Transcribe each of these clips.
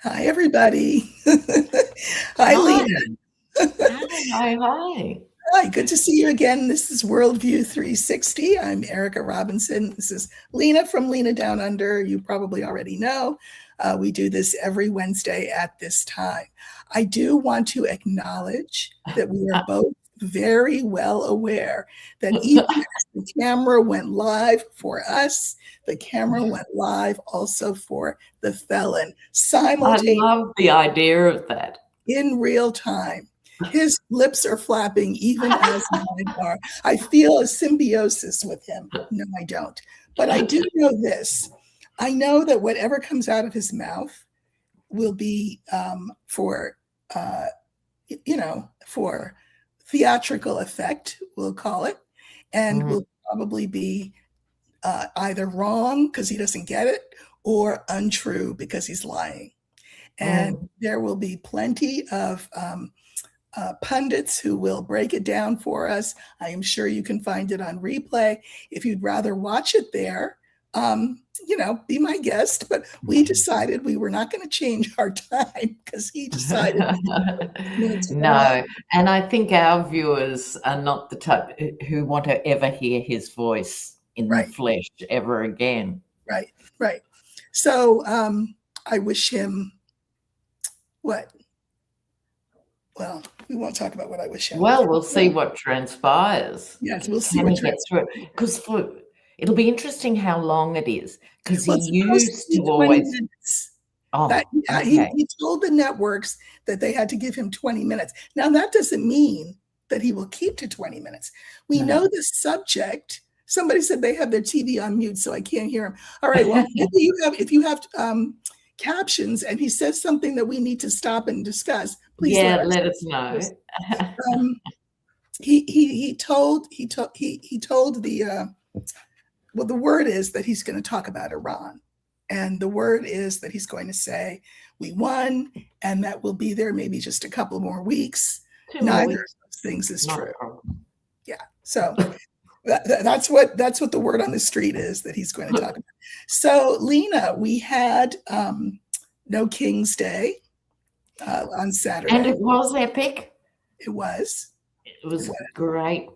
Hi, everybody. Hi, Hi. Lena. Hi, hi, hi. Hi, good to see you again. This is Worldview 360. I'm Erika Robinson. This is Lena from Lena Down Under. You probably already know. We do this every Wednesday at this time. I do want to acknowledge that we are both very well aware that even as the camera went live for us, the camera went live also for the felon I simultaneously love the idea of that. in real time. His lips are flapping even as mine are. I feel a symbiosis with him. No, I don't. But I do know this. I know that whatever comes out of his mouth will be uh, for theatrical effect, we'll call it, and Mm, will probably be either wrong because he doesn't get it or untrue because he's lying. And mm. there will be plenty of pundits who will break it down for us. I am sure you can find it on replay. If you'd rather watch it there, be my guest. But we decided we were not going to change our time because he decided minutes early. No, and I think our viewers are not the type who want to ever hear his voice in the Right, flesh ever again. right, right. So I wish him what? Well, we won't talk about what I wish him. Well, we'll see what transpires. Yes, we'll see Can what he get transpires. through it? Because it'll be interesting how long it is, because he Well, it's supposed to used to be 20 always. minutes. That Oh, he okay. he told the networks that they had to give him 20 minutes. Now, that doesn't mean that he will keep to 20 minutes. We know No. the subject. Somebody said they have their TV on mute, so I can't hear him. All right, well, if you have captions and he says something that we need to stop and discuss, please let Yeah, us let us know. um, he told the well, the word is that he's going to talk about Iran. And the word is that he's going to say, we won, and that will be there maybe just a couple more weeks. 2 more Neither of weeks, those things is not a true. problem. Yeah. So that's what the word on the street is that he's going to talk about. So, Lena, we had No King's Day on And Saturday. it was epic. It was. It It was was. great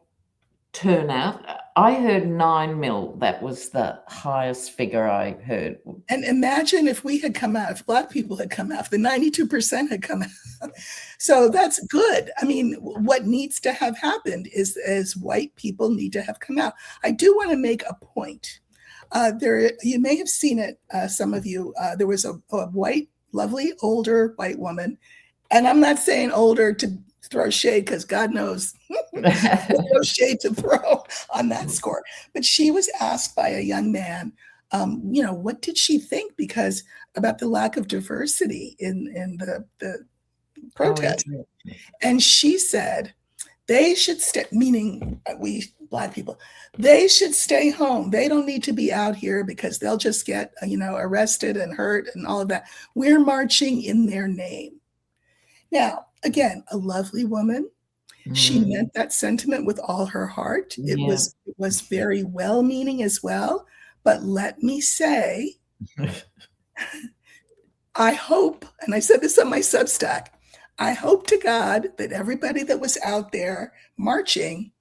turnout. I heard 9 mil. That was the highest figure I heard. And imagine if we had come out, if Black people had come out, if the 92% had come out. So that's good. I mean, what needs to have happened is white people need to have come out. I do want to make a point. You may have seen it, some of you. There was a white, lovely, older white woman, and I'm not saying older to throw shade because God knows no shade to throw on that score. But she was asked by a young man, what did she think because about the lack of diversity in the Oh, protest, interesting. and she said they should stay, meaning we Black people, they should stay home. They don't need to be out here because they'll just get arrested and hurt and all of that. We're marching in their name. Now, again, a lovely woman. She Mm, meant that sentiment with all her heart. It yeah. was it was very well meaning as well. But let me say, I hope, and I said this on my Substack, I hope to God that everybody that was out there marching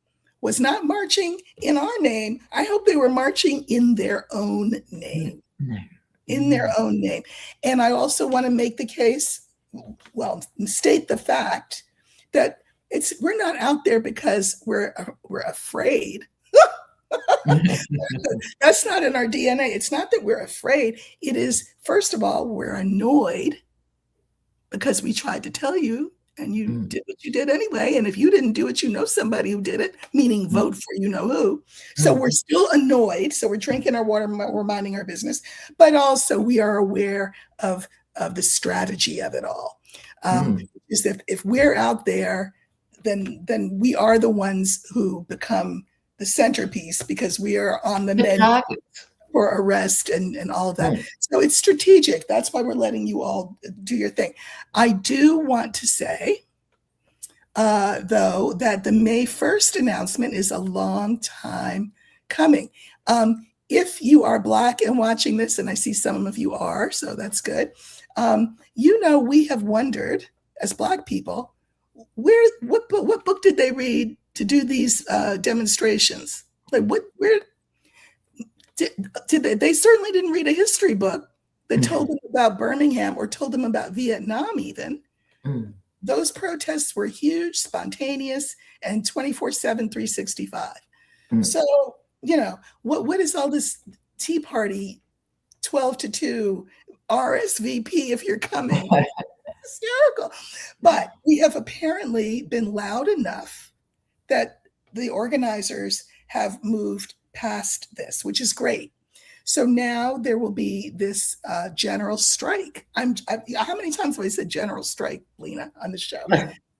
was not marching in our name. I hope they were marching in their own No, name, no. in their Mm. own name. And I also want to make the case, well, state the fact that we're not out there because we're afraid. That's not in our DNA. It's not that we're afraid. It is, first of all, we're annoyed because we tried to tell you and you Mm, did what you did anyway. And if you didn't do it, you know somebody who did it, meaning mm, vote for you know who. So we're mm, still annoyed. So we're drinking our water, we're minding our business, but also we are aware of the strategy of it all. mm. Is that if we're out there, then we are the ones who become the centerpiece because we are on the The menu target. for arrest and all of that. Mm. So it's strategic. That's why we're letting you all do your thing. I do want to say, though, that the May 1st announcement is a long time coming. if you are Black and watching this, and I see some of you are, so that's good. We have wondered as Black people, what book did they read to do these demonstrations? Like where did they certainly didn't read a history book that told them about Birmingham or told them about Vietnam even. Those protests were huge, spontaneous, and 24/7, 365. So, what is all this Tea Party 12 to 2 RSVP if you're coming? Hysterical. But we have apparently been loud enough that the organizers have moved past this, which is great. So now there will be this general strike. How many times have I said general strike, Lena, on the show?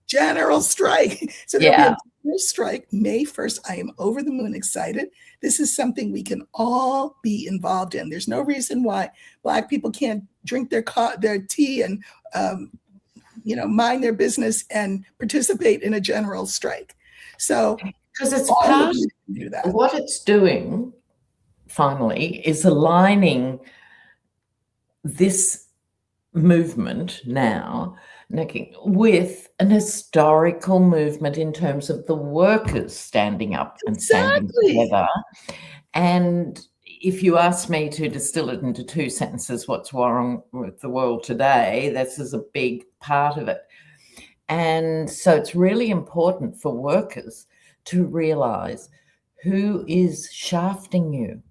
General strike. So there'll be a general strike May 1st. I am over the moon excited. This is something we can all be involved in. There's no reason why Black people can't drink their tea and mind their business and participate in a general strike. So because it's part of what it's doing, finally, is aligning this movement now with an historical movement in terms of the workers standing up and standing together. And if you ask me to distill it into 2 sentences, what's wrong with the world today, this is a big part of it. And so it's really important for workers to realize who is shafting you.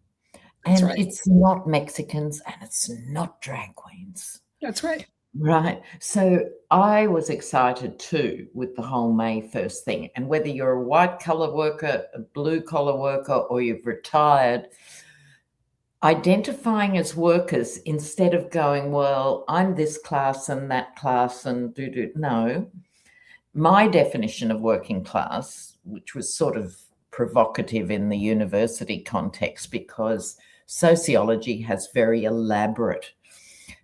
And it's not Mexicans and it's not drag queens. That's right. Right. So I was excited too with the whole May 1st thing. And whether you're a white collar worker, a blue collar worker, or you've retired, identifying as workers instead of going, well, I'm this class and that class and no. My definition of working class, which was sort of provocative in the university context because sociology has very elaborate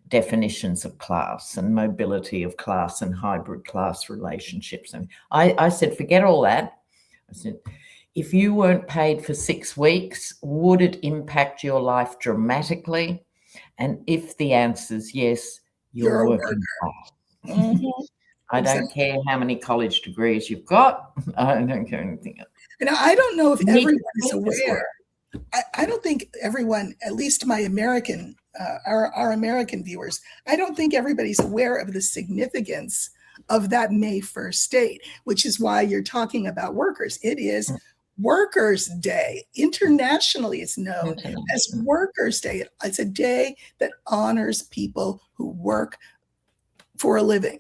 definitions of class and mobility of class and hybrid class relationships. And I said, forget all that. I said, if you weren't paid for 6 weeks, would it impact your life dramatically? And if the answer is yes, you're working class. Mm-hmm. I don't care how many college degrees you've got. I don't care anything else. I don't know if everyone is aware. I don't think everyone, at least my American, our American viewers, I don't think everybody's aware of the significance of that May 1st date, which is why you're talking about workers. It is Workers' Day. Internationally, it's known as Workers' Day. It's a day that honors people who work for a living.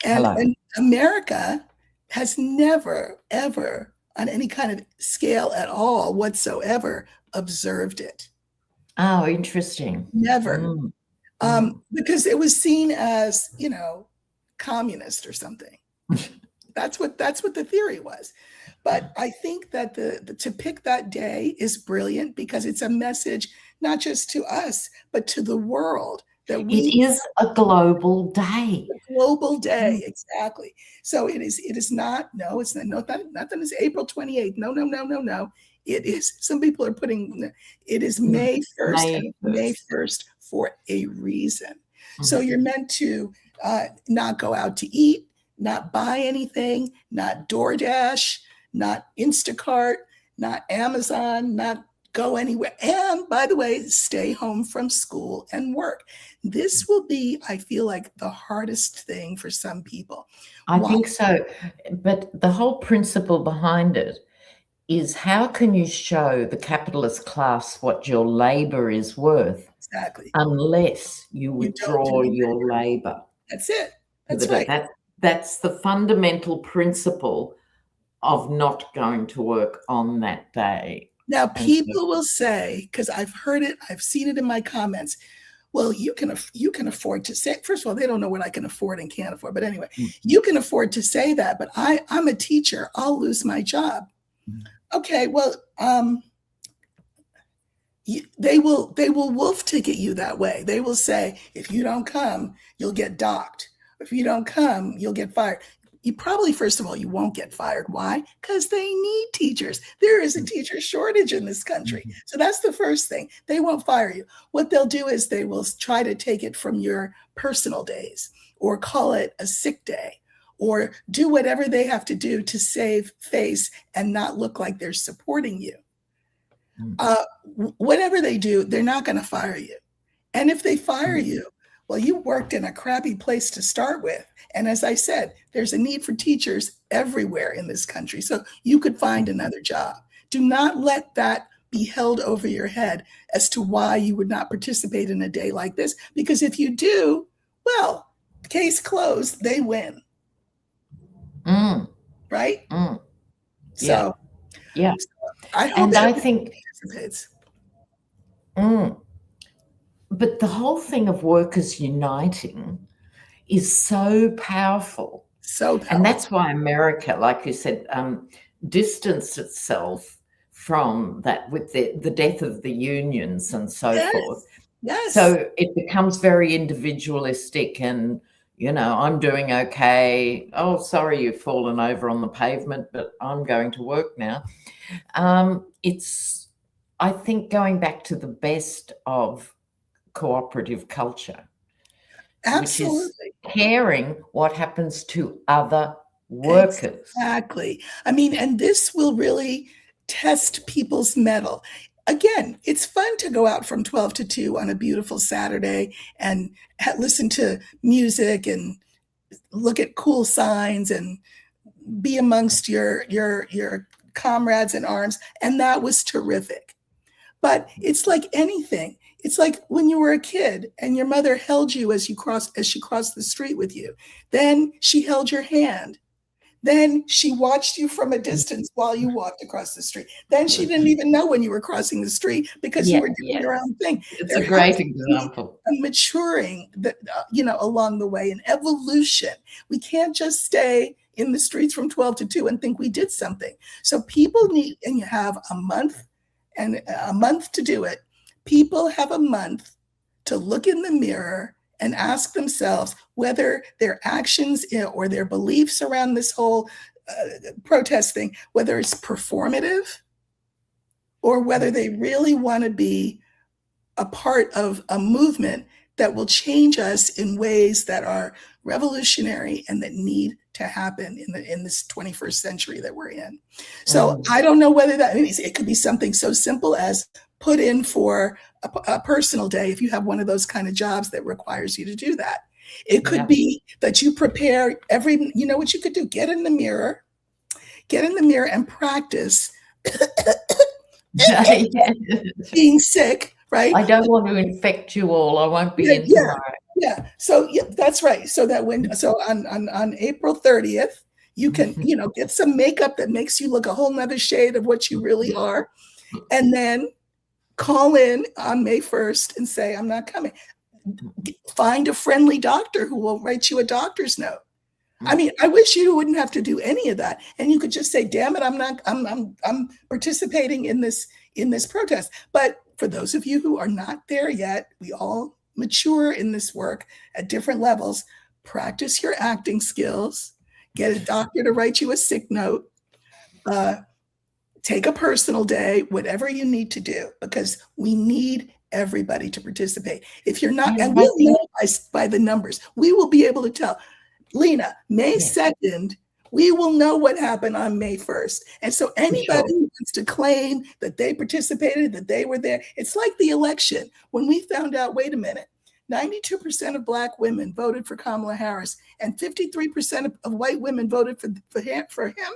And America has never, ever, on any kind of scale at all whatsoever, observed it. Oh, interesting. Never. Because it was seen as, communist or something. That's what the theory was. But I think that to pick that day is brilliant because it's a message, not just to us, but to the world. That it is a global day. A global day, exactly. So it is not, no, it's not that it's April 28th. No. It is, some people are putting, it is May 1st, May 1st for a reason. So you're meant to not go out to eat, not buy anything, not DoorDash, not Instacart, not Amazon, not go anywhere. And by the way, stay home from school and work. This will be, I feel like, the hardest thing for some people. I think so. But the whole principle behind it is how can you show the capitalist class what your labor is worth? Exactly. Unless you withdraw your labor. That's it. That's right. That's the fundamental principle of not going to work on that day. Now, people will say, because I've heard it, I've seen it in my comments, well, you can afford to say, first of all, they don't know what I can afford and can't afford. But anyway, you can afford to say that, but I'm a teacher. I'll lose my job. Okay, well, they will wolf ticket you that way. They will say, if you don't come, you'll get docked. If you don't come, you'll get fired. you probably, first of all, you won't get fired. Why? Because they need teachers. There is a teacher shortage in this country. So that's the first thing. They won't fire you. What they'll do is they will try to take it from your personal days or call it a sick day or do whatever they have to do to save face and not look like they're supporting you. Whatever they do, they're not going to fire you. And if they fire you, well, you worked in a crappy place to start with. And as I said, there's a need for teachers everywhere in this country. So you could find another job. Do not let that be held over your head as to why you would not participate in a day like this. Because if you do, well, case closed, they win. Right? So, yeah. I hope and that I think participates. But the whole thing of workers uniting is so powerful. So powerful. And that's why America, like you said, distanced itself from that with the death of the unions and so forth. Yes. So it becomes very individualistic and, I'm doing okay. Oh, sorry, you've fallen over on the pavement, but I'm going to work now. It's, I think, going back to the best of cooperative culture. Absolutely. Which is caring what happens to other workers. Exactly. I mean, and this will really test people's mettle. Again, it's fun to go out from 12 to 2 on a beautiful Saturday and listen to music and look at cool signs and be amongst your comrades in arms. And that was terrific. But it's like anything. It's like when you were a kid and your mother held you as she crossed the street with you. Then she held your hand. Then she watched you from a distance while you walked across the street. Then she didn't even know when you were crossing the street because you were doing your own thing. It's a great example. Maturing, along the way, an evolution. We can't just stay in the streets from 12 to 2 and think we did something. So people need, and you have a month to do it. People have a month to look in the mirror and ask themselves whether their actions or their beliefs around this whole protest thing, whether it's performative or whether they really want to be a part of a movement that will change us in ways that are revolutionary and that need to happen in this 21st century that we're in. So I don't know whether that means it could be something so simple as put in for a personal day if you have one of those kind of jobs that requires you to do that. It could be that you prepare what you could do? Get in the mirror and practice being sick, right? I don't want to infect you all. I won't be in tomorrow. Yeah. So that's right. So that on April 30th, you can, get some makeup that makes you look a whole nother shade of what you really are. And then call in on May 1st and say, I'm not coming. Find a friendly doctor who will write you a doctor's note. I mean, I wish you wouldn't have to do any of that. And you could just say, damn it, I'm participating in this protest. But for those of you who are not there yet, we all mature in this work at different levels. Practice your acting skills, get a doctor to write you a sick note, take a personal day, whatever you need to do, because we need everybody to participate. If you're not, and we'll know by the numbers, we will be able to tell. Lena, May 2nd, we will know what happened on May 1st. And so anybody who wants to claim that they participated, that they were there, it's like the election. When we found out, wait a minute, 92% of Black women voted for Kamala Harris and 53% of white women voted for him.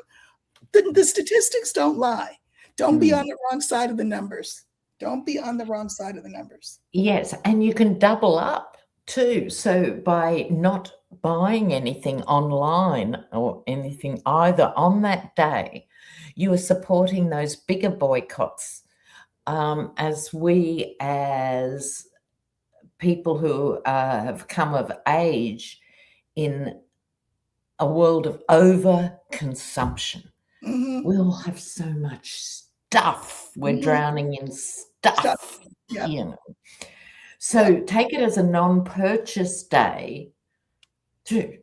The statistics don't lie. Don't be on the wrong side of the numbers. Don't be on the wrong side of the numbers. Yes, and you can double up too. So by not buying anything online or anything either on that day, you are supporting those bigger boycotts. As people who have come of age in a world of overconsumption, we all have so much stuff. We're drowning in stuff. So take it as a non-purchase day too.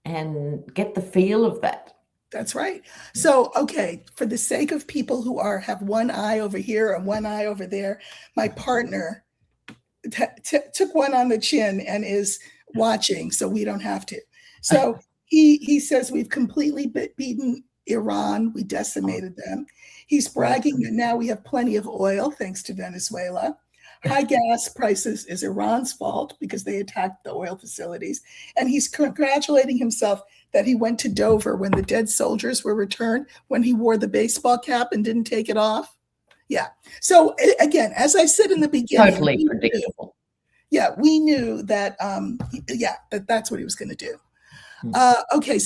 and get the feel of that. That's right. So, okay, for the sake of people who have one eye over here and one eye over there, my partner took one on the chin and is watching, so we don't have to. So he says we've completely beaten Iran. We decimated them. He's bragging that now we have plenty of oil thanks to Venezuela. High gas prices is Iran's fault because they attacked the oil facilities. And he's congratulating himself that he went to Dover when the dead soldiers were returned, when he wore the baseball cap and didn't take it off. Yeah. So again, as I said in the beginning, totally predictable. We knew that, that's what he was going to do. Okay,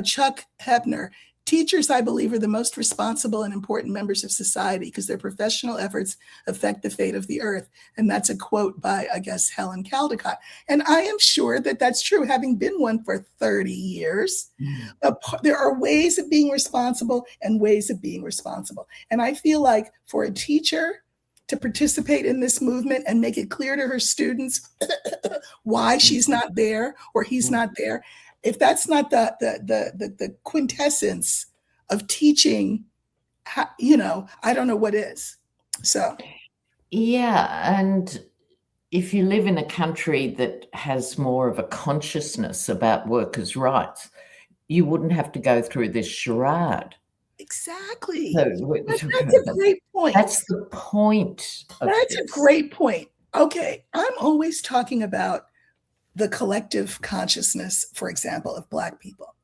Chuck Hebner, teachers, I believe, are the most responsible and important members of society because their professional efforts affect the fate of the earth. And that's a quote by, I guess, Helen Caldecott. And I am sure that that's true, having been one for 30 years. There are ways of being responsible and ways of being responsible. And I feel like for a teacher to participate in this movement and make it clear to her students why she's not there or he's not there, if that's not the quintessence of teaching, I don't know what is. So, yeah, and if you live in a country that has more of a consciousness about workers' rights, you wouldn't have to go through this charade. Exactly. So, that's a great point. That's the point. That's a great point. Okay, I'm always talking about the collective consciousness, for example, of Black people,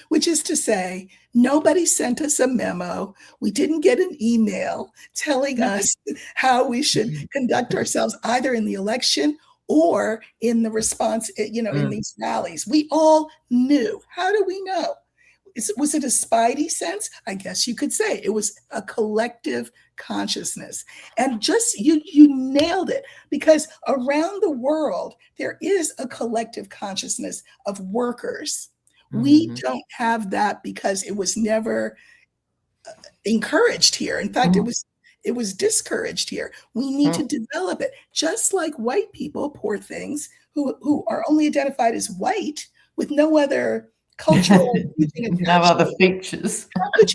which is to say, nobody sent us a memo. We didn't get an email telling us how we should conduct ourselves either in the election or in the response, in these rallies. We all knew. How do we know? Was it a spidey sense? I guess you could say it was a collective consciousness. And just you nailed it, because around the world, there is a collective consciousness of workers. We don't have that because it was never encouraged here. In fact, it was discouraged here. We need to develop it, just like white people, poor things, who are only identified as white with no other cultural no other features. How could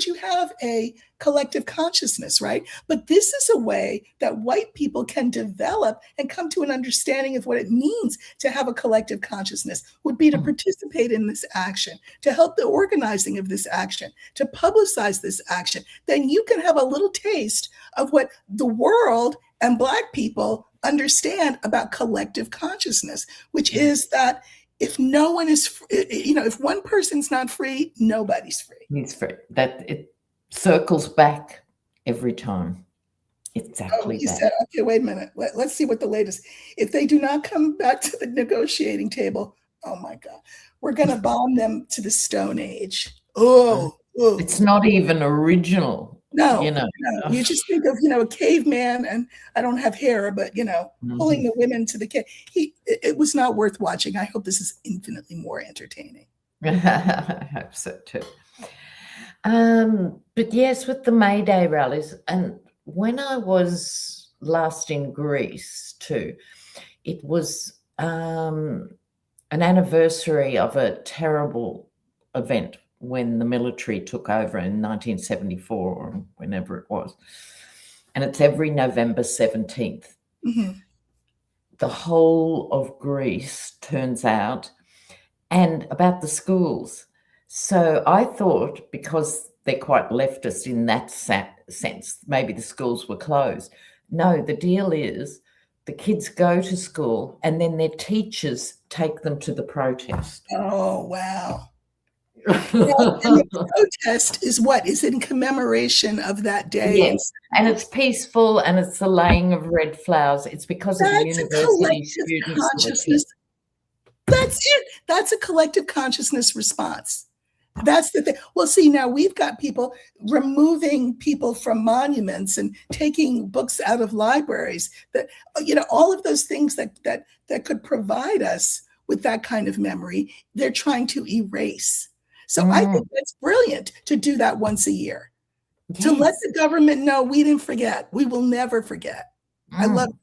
you have a collective consciousness, right? But this is a way that white people can develop and come to an understanding of what it means to have a collective consciousness, would be to participate in this action, to help the organizing of this action, to publicize this action. Then you can have a little taste of what the world and Black people understand about collective consciousness, which is that if no one is, if one person's not free, nobody's free. He's free. That it circles back every time. Exactly that. Said, okay, wait a minute. Let's see what the latest. If they do not come back to the negotiating table, oh my God, we're going to bomb them to the Stone Age. It's not even original. No, you just think of, a caveman, and I don't have hair, but, pulling the women to the cave. It was not worth watching. I hope this is infinitely more entertaining. I hope so too. But yes, with the May Day rallies, and when I was last in Greece too, it was an anniversary of a terrible event when the military took over in 1974 or whenever it was. And it's every November 17th. The whole of Greece turns out, and about the schools. So I thought, because they're quite leftist in that sense, maybe the schools were closed. No, the deal is the kids go to school and then their teachers take them to the protest. Oh, wow. And the protest is in commemoration of that day. Yes, and it's peaceful, and it's the laying of red flowers. It's because of the university students. That's it. That's a collective consciousness response. That's the thing. Well, see, now we've got people removing people from monuments and taking books out of libraries. That all of those things that could provide us with that kind of memory, they're trying to erase. So I think that's brilliant to do that once a year, to let the government know we didn't forget. We will never forget. I love it.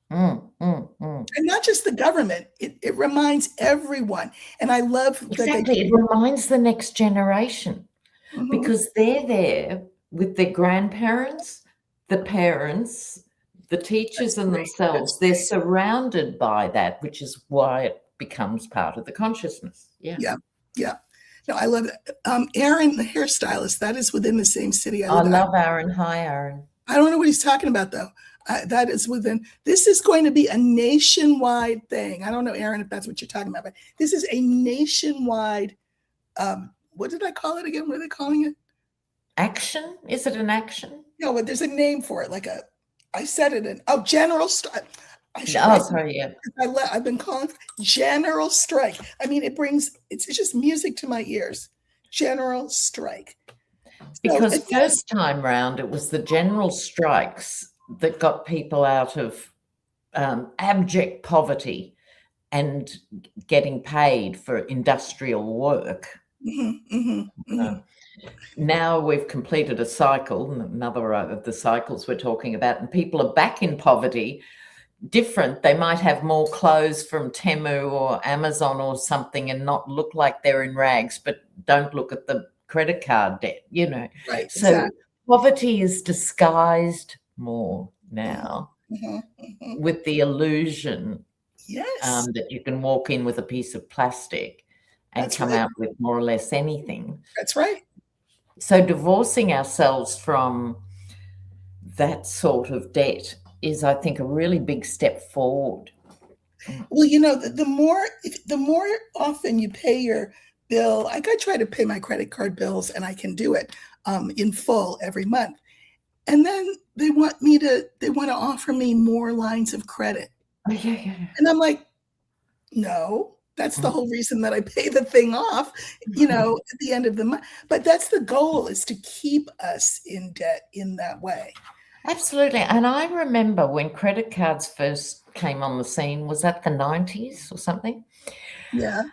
And And not just the government, it reminds everyone. And I love that Exactly. It reminds the next generation Mhm. because they're there with their grandparents, the parents, the teachers and themselves. They're surrounded by that, which is why it becomes part of the consciousness. Yeah. No, I love it. Aaron, the hairstylist, that is within the same city I I live in. love Aaron. Hi, Aaron. I don't know what he's talking about, though. That is within, this is going to be a nationwide thing. I don't know, Aaron, if that's what you're talking about, but this is a nationwide, what did I call it again? What are they calling it? Action? Is it an action? No, but there's a name for it. I said it in, general strike. Sorry, yeah. I've been calling general strike. I mean, it's just music to my ears. General strike. Because first time round, it was the general strikes that got people out of abject poverty and getting paid for industrial work. Now we've completed a cycle, another of the cycles we're talking about, and people are back in poverty. Different. They might have more clothes from Temu or Amazon or something and not look like they're in rags, but don't look at the credit card debt, Right. So exactly. Poverty is disguised more now with the illusion that you can walk in with a piece of plastic and come out with more or less anything. That's right. So divorcing ourselves from that sort of debt is, I think, a really big step forward. Well, the more often you pay your bill, I try to pay my credit card bills, and I can do it in full every month. And then they want to offer me more lines of credit. Oh, yeah. And I'm like, no, that's the whole reason that I pay the thing off, at the end of the month. But that's the goal, is to keep us in debt in that way. Absolutely. And I remember when credit cards first came on the scene, was that the 90s or something? Yeah.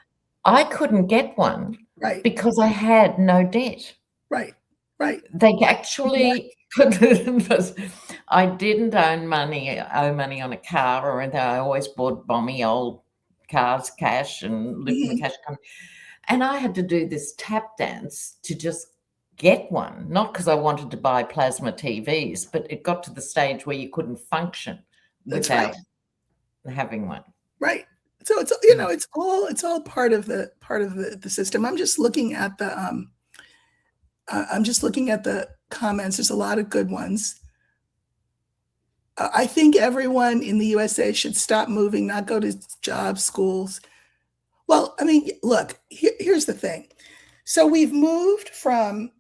I couldn't get one because I had no debt. Right. They actually I didn't owe money on a car or anything. I always bought bomby old cars cash and lived in the cash company. And I had to do this tap dance to just get one, not because I wanted to buy plasma TVs, but it got to the stage where you couldn't function without having one. Right. So it's it's all part of the system. I'm just looking at the comments. There's a lot of good ones. I think everyone in the USA should stop moving, not go to jobs, schools. Well, I mean, look, here's the thing. So we've moved from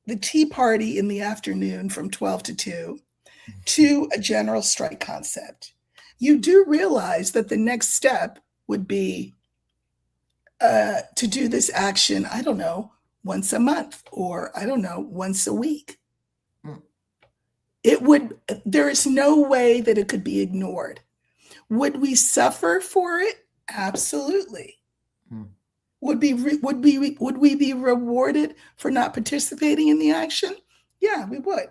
the Tea Party in the afternoon from 12 to 2 to a general strike concept. You do realize that the next step would be to do this action, I don't know, once a month, or I don't know, once a week. There is no way that it could be ignored. Would we suffer for it? Absolutely. Would we be rewarded for not participating in the action? Yeah, we would.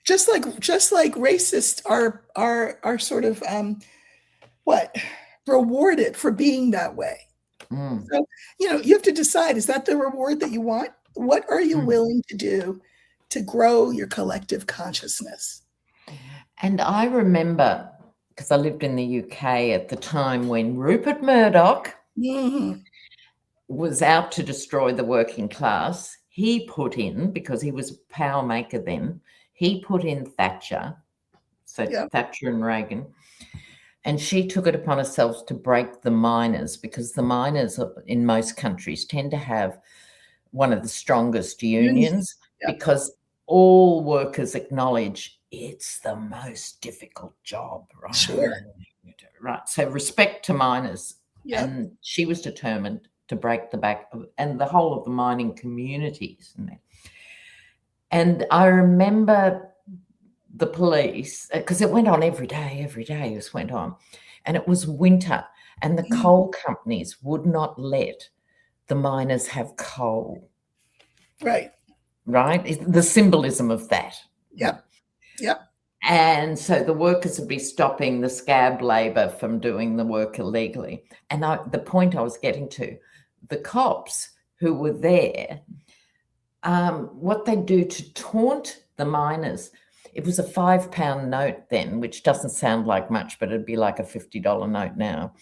Just like racists are sort of rewarded for being that way. So you have to decide, is that the reward that you want? What are you willing to do to grow your collective consciousness? And I remember, because I lived in the UK at the time when Rupert Murdoch was out to destroy the working class, he put in, because he was a power maker then, he put in Thatcher, so Thatcher and Reagan, and she took it upon herself to break the miners, because the miners in most countries tend to have one of the strongest unions, because all workers acknowledge it's the most difficult job, right? Sure. Right. So respect to miners. And she was determined to break the back and the whole of the mining communities. And I remember the police, because it went on every day, this went on. And it was winter, and the coal companies would not let the miners have coal. Right. Right? The symbolism of that. Yep. And so the workers would be stopping the scab labor from doing the work illegally. And the point I was getting to, the cops who were there, what they do to taunt the miners, it was a £5 note then, which doesn't sound like much, but it'd be like a $50 note now,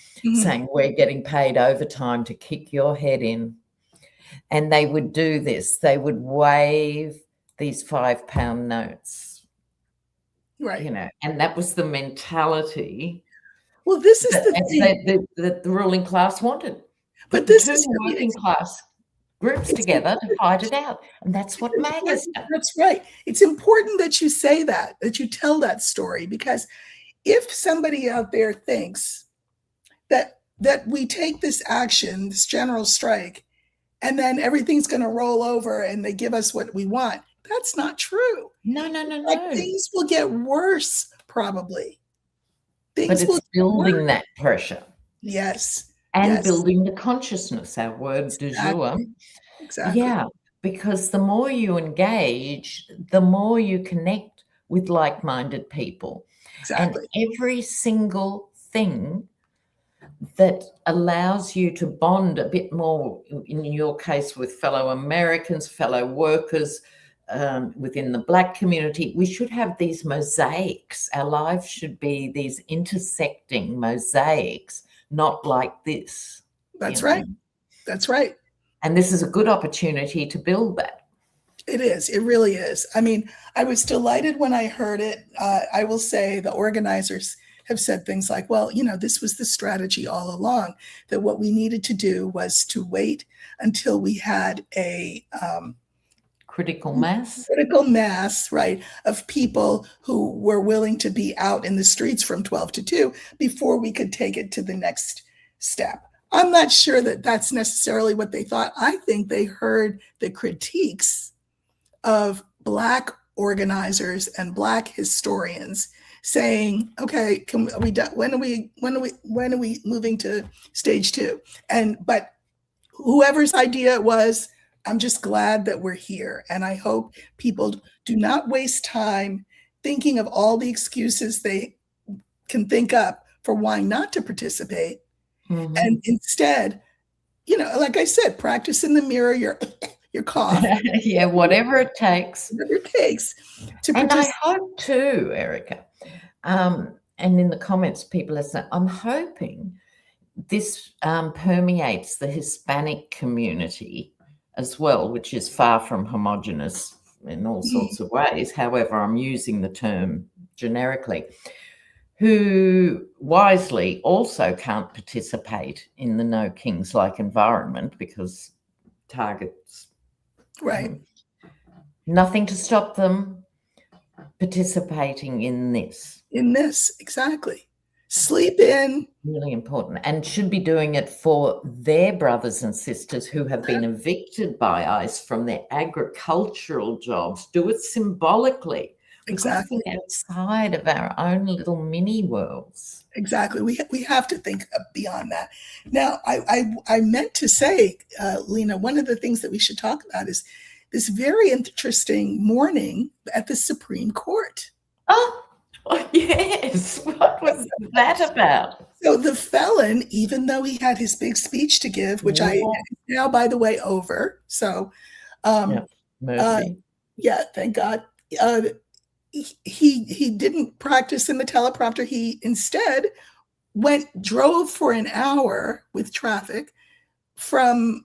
saying we're getting paid overtime to kick your head in. And they would do this. They would wave these £5 notes. Right. And that was the mentality. Well, this is the thing that the ruling class wanted. But this two is working class groups together to fight it out. And that's what MAGA's done. That's right. It's important that you say that you tell that story, because if somebody out there thinks that we take this action, this general strike, and then everything's going to roll over and they give us what we want, that's not true. No. Things will get worse, probably. But it's building that pressure. Yes. And building the consciousness, our word du jour. Exactly. Yeah, because the more you engage, the more you connect with like-minded people. Exactly. And every single thing that allows you to bond a bit more, in your case, with fellow Americans, fellow workers, within the Black community, we should have these mosaics. Our lives should be these intersecting mosaics, not like this. That's right. That's right. And this is a good opportunity to build that. It is. It really is. I mean, I was delighted when I heard it. I will say the organizers have said things like, well, this was the strategy all along, that what we needed to do was to wait until we had a critical mass, right, of people who were willing to be out in the streets from 12 to 2 before we could take it to the next step. I'm not sure that that's necessarily what they thought. I think they heard the critiques of Black organizers and Black historians saying, okay, when are we moving to stage 2? But whoever's idea it was, I'm just glad that we're here. And I hope people do not waste time thinking of all the excuses they can think up for why not to participate. Mm-hmm. And instead, like I said, practice in the mirror your cough. Yeah, whatever it takes. Whatever it takes. And I hope too, Erika, and in the comments, people are saying, I'm hoping this permeates the Hispanic community as well, which is far from homogenous in all sorts of ways. However, I'm using the term generically, who wisely also can't participate in the no kings like environment because targets. Right. Nothing to stop them participating in this. Exactly. Sleep in. Really important, and should be doing it for their brothers and sisters who have been evicted by ICE from their agricultural jobs. Do it symbolically. Exactly. Outside of our own little mini worlds. Exactly. We have to think beyond that. Now, I meant to say, Lena, one of the things that we should talk about is this very interesting morning at the Supreme Court. Oh, yes. What was that about? So the felon, even though he had his big speech to give, which I now, by the way, over. So, yeah, thank God. He didn't practice in the teleprompter. He instead drove for an hour with traffic from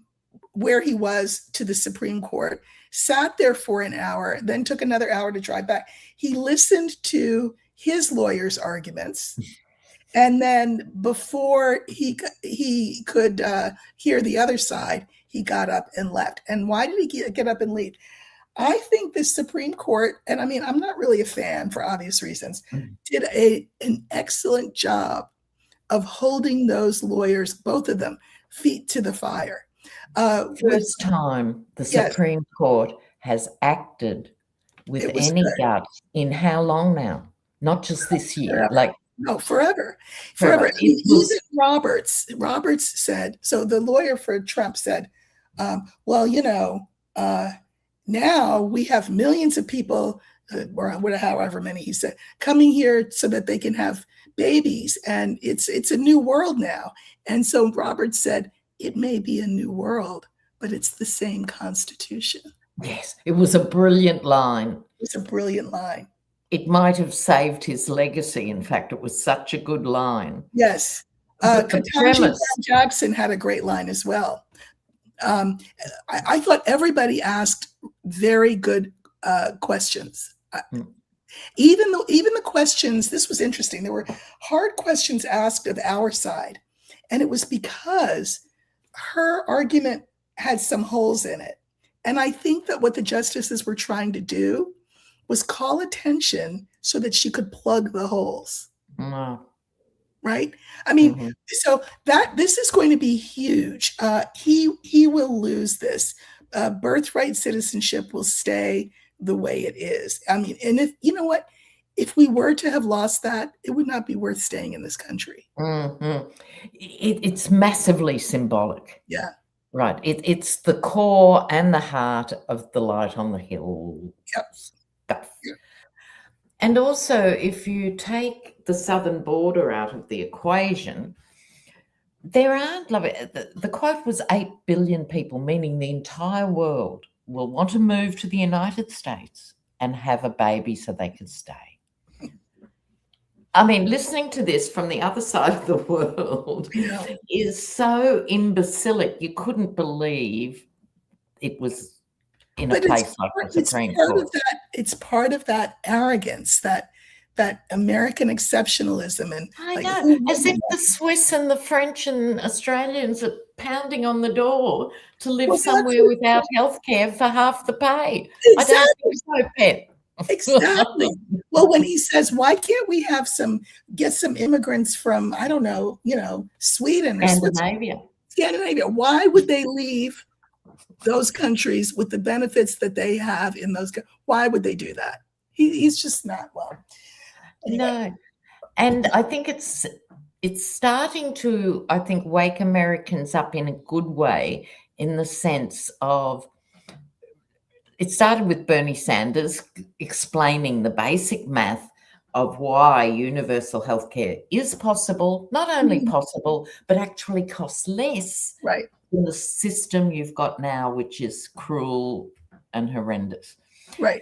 where he was to the Supreme Court, sat there for an hour, then took another hour to drive back. He listened to his lawyer's arguments. And then before he could hear the other side, he got up and left. And why did he get up and leave? I think the Supreme Court, and I mean, I'm not really a fan for obvious reasons, did an excellent job of holding those lawyers, both of them, feet to the fire. First time the Supreme Court has acted with any guts in how long now? Not just this year, forever. Even Roberts said, so the lawyer for Trump said, now we have millions of people or however many he said, coming here so that they can have babies. And it's a new world now. And so Robert said, it may be a new world, but it's the same Constitution. Yes, it was a brilliant line. It's a brilliant line. It might have saved his legacy. In fact, it was such a good line. Yes. Jackson had a great line as well. I thought everybody asked very good questions. Even the questions, this was interesting. There were hard questions asked of our side, and it was because her argument had some holes in it. And I think that what the justices were trying to do was call attention so that she could plug the holes. Right? I mean, so this is going to be huge. He will lose this. Birthright citizenship will stay the way it is. I mean, and if you know what, if we were to have lost that, it would not be worth staying in this country. It's massively symbolic. Yeah. Right. It's the core and the heart of the light on the hill stuff. Yep. And also, if you take the southern border out of the equation, there aren't, the quote was 8 billion people, meaning the entire world will want to move to the United States and have a baby so they can stay. I mean, listening to this from the other side of the world is so imbecilic. You couldn't believe it was in a place like the Supreme Court. It's part of that arrogance, that American exceptionalism. And I know, as if the Swiss and the French and Australians are pounding on the door to live somewhere without healthcare for half the pay. Exactly. I don't think so, Pet. Exactly. Well, when he says, why can't we get some immigrants from, I don't know, Sweden or Scandinavia, why would they leave those countries with the benefits that they have in those? Why would they do that? He's just not well. Anyway. No. And I think it's starting to, wake Americans up in a good way, in the sense of, it started with Bernie Sanders explaining the basic math of why universal healthcare is possible, not only possible, but actually costs less than the system you've got now, which is cruel and horrendous. Right.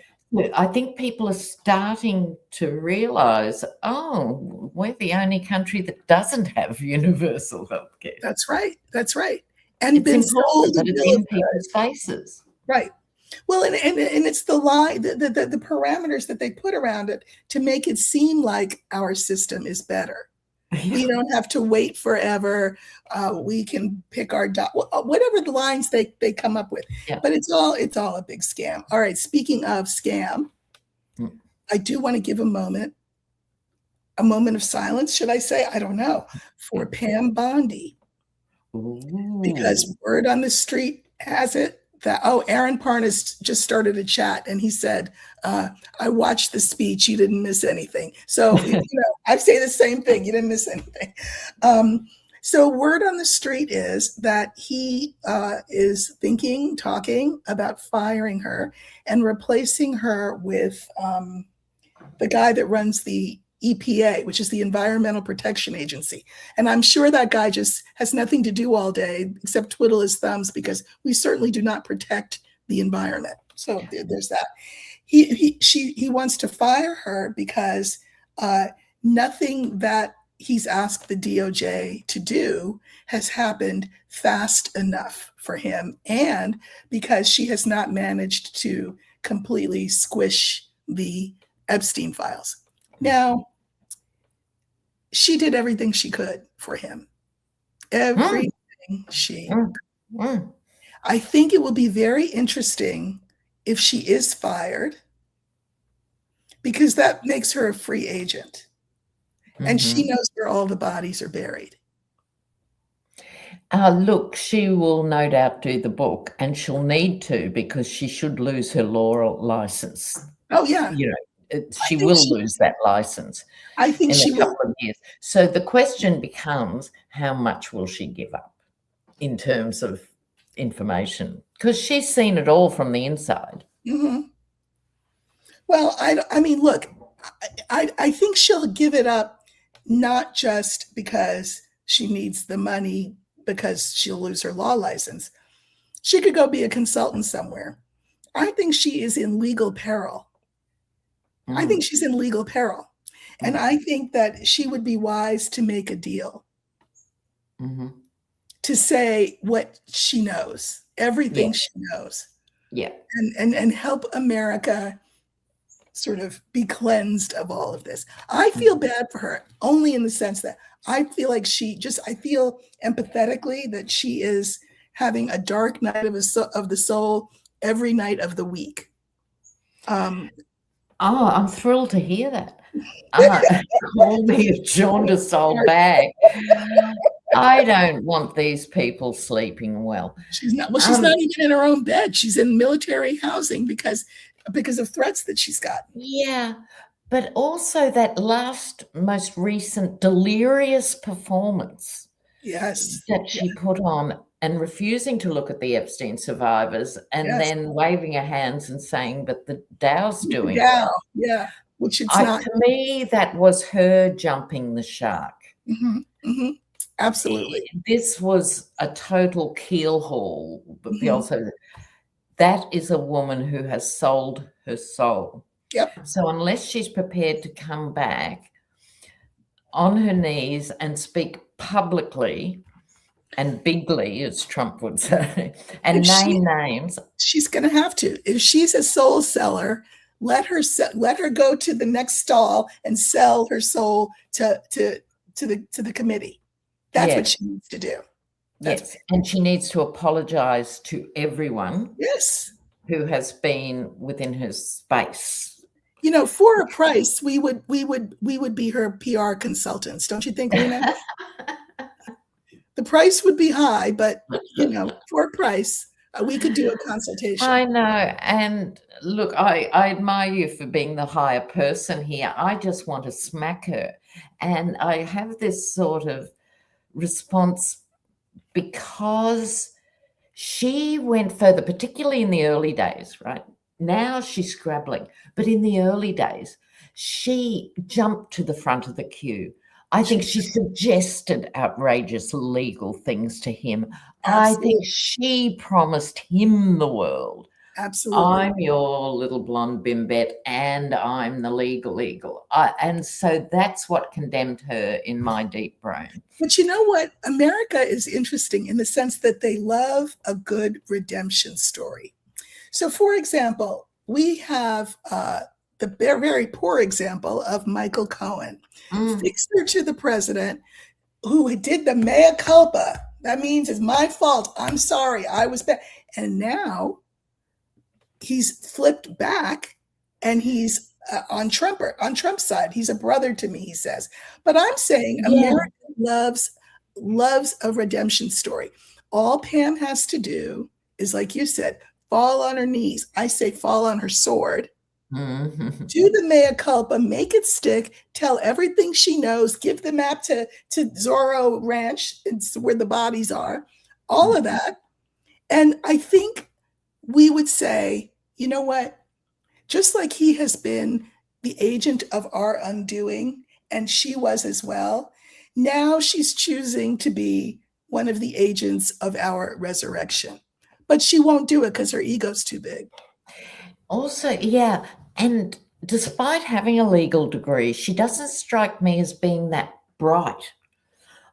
I think people are starting to realise, we're the only country that doesn't have universal healthcare. That's right. That's right. And it's important that it's in people's faces. Right. Well, and it's the lie, the parameters that they put around it to make it seem like our system is better. We don't have to wait forever. We can pick our whatever the lines they come up with. Yeah. But it's all a big scam. All right. Speaking of scam, I do want to give a moment of silence. Should I say? I don't know, for Pam Bondi, because word on the street has it that, Aaron Parnas just started a chat and he said, I watched the speech, you didn't miss anything. So, I say the same thing, you didn't miss anything. So word on the street is that he is talking about firing her and replacing her with the guy that runs the EPA, which is the Environmental Protection Agency. And I'm sure that guy just has nothing to do all day except twiddle his thumbs, because we certainly do not protect the environment. So there's that. He wants to fire her because nothing that he's asked the DOJ to do has happened fast enough for him, and because she has not managed to completely squish the Epstein files. Now, she did everything she could for him. Everything she. I think it will be very interesting if she is fired, because that makes her a free agent. And she knows where all the bodies are buried. Look, she will no doubt do the book, and she'll need to, because she should lose her law license. Oh, yeah. She will lose that license. I think in she a couple of years. So the question becomes, how much will she give up in terms of information? Because she's seen it all from the inside. Well, I mean, look, I think she'll give it up not just because she needs the money because she'll lose her law license. She could go be a consultant somewhere. I think she is in legal peril. I think she's in legal peril. And I think that she would be wise to make a deal, to say what she knows, everything she knows. Yeah. And help America sort of be cleansed of all of this. I feel bad for her only in the sense that I feel like I feel empathetically that she is having a dark night of the soul every night of the week. Oh, I'm thrilled to hear that. Call me a jaundiced old bag. I don't want these people sleeping well. She's not. Well, she's not even in her own bed. She's in military housing because of threats that she's got. Yeah, but also that most recent delirious performance. Yes. That she put on, and refusing to look at the Epstein survivors, and then waving her hands and saying, "But the Dow's doing well." Yeah, which it's not. To me, that was her jumping the shark. Absolutely. This was a total keel haul, but also that is a woman who has sold her soul. Yep. So unless she's prepared to come back on her knees and speak publicly and bigly, as Trump would say, and name names, she's going to have to. If she's a soul seller, let her go to the next stall and sell her soul to the committee. That's what she needs to do. Yes, and she needs to apologize to everyone. Yes, who has been within her space. You know, for a price, we would be her PR consultants, don't you think, Lena? The price would be high, but you know, for a price, we could do a consultation. I know, and look, I admire you for being the higher person here. I just want to smack her, and I have this sort of response because she went further, particularly in the early days, right? Now she's scrabbling, but in the early days, she jumped to the front of the queue. I think she suggested outrageous legal things to him. Absolutely. I think she promised him the world. Absolutely. I'm your little blonde bimbette and I'm the legal eagle. And so that's what condemned her in my deep brain. But you know what? America is interesting in the sense that they love a good redemption story. So, for example, we have the very poor example of Michael Cohen, fixer to the president, who did the mea culpa. That means it's my fault. I'm sorry. I was bad. And now he's flipped back and he's on Trump's side. He's a brother to me, he says. But I'm saying America loves a redemption story. All Pam has to do is, like you said, fall on her knees. I say fall on her sword. Do the mea culpa, make it stick, tell everything she knows, give the map to Zorro Ranch, it's where the bodies are, all of that. And I think we would say, you know what? Just like he has been the agent of our undoing, and she was as well, now she's choosing to be one of the agents of our resurrection. But she won't do it because her ego's too big. Also, yeah, and despite having a legal degree, she doesn't strike me as being that bright.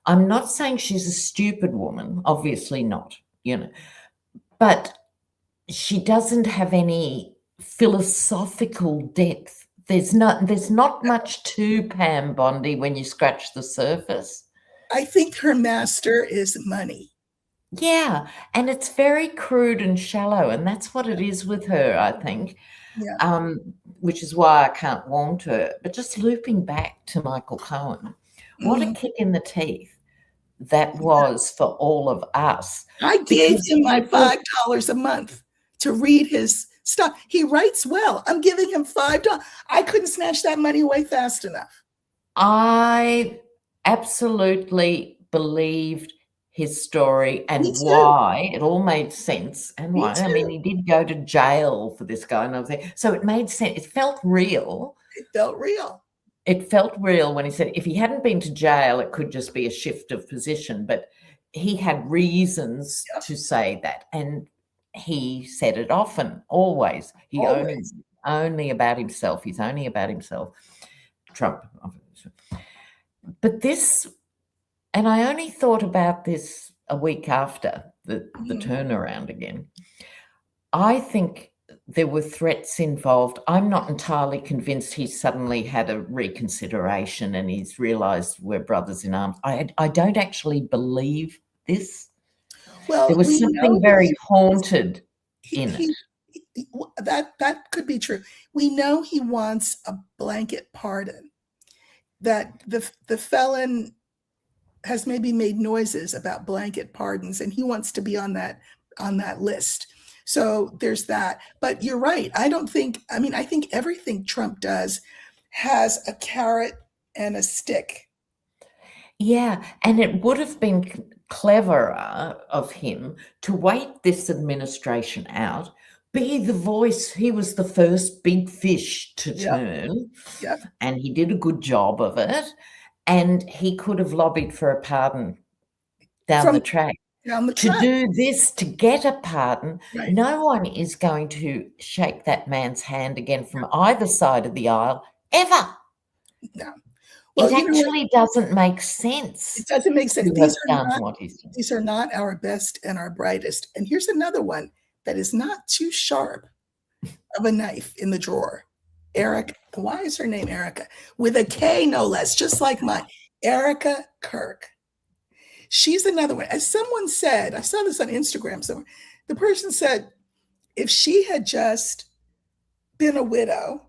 I'm not saying she's a stupid woman, obviously not, you know, but she doesn't have any philosophical depth. There's not much to Pam Bondi when you scratch the surface. I think her master is money. Yeah, and it's very crude and shallow, and that's what it is with her, I think, which is why I can't warm to her. But just looping back to Michael Cohen, what a kick in the teeth that was for all of us. I gave him my $5 a month to read his stuff. He writes well. I'm giving him $5. I couldn't snatch that money away fast enough. I absolutely believed his story and Me too. why it all made sense and Me why. I mean, too. he did go to jail for this guy and everything. So it made sense. It felt real. It felt real. It felt real when he said if he hadn't been to jail, it could just be a shift of position. But he had reasons Yep. to say that. And he said it often, always. He Always. only about himself. He's only about himself. Trump. But this, and I only thought about this a week after the turnaround again. I think there were threats involved. I'm not entirely convinced he suddenly had a reconsideration and he's realised we're brothers in arms. I don't actually believe this. Well, there was something very haunted in it. That could be true. We know he wants a blanket pardon, that the felon has maybe made noises about blanket pardons, and he wants to be on that list. So there's that. But you're right. I think everything Trump does has a carrot and a stick. Yeah, and it would have been cleverer of him to wait this administration out, be the voice. He was the first big fish to turn, and he did a good job of it, and he could have lobbied for a pardon down the track. To do this, to get a pardon, no one is going to shake that man's hand again from either side of the aisle, ever. No. Well, it actually doesn't make sense. It doesn't make sense. These are not our best and our brightest. And here's another one that is not too sharp of a knife in the drawer. Eric, why is her name Erika? With a K, no less, just like mine. Erika Kirk. She's another one. As someone said, I saw this on Instagram somewhere. The person said, if she had just been a widow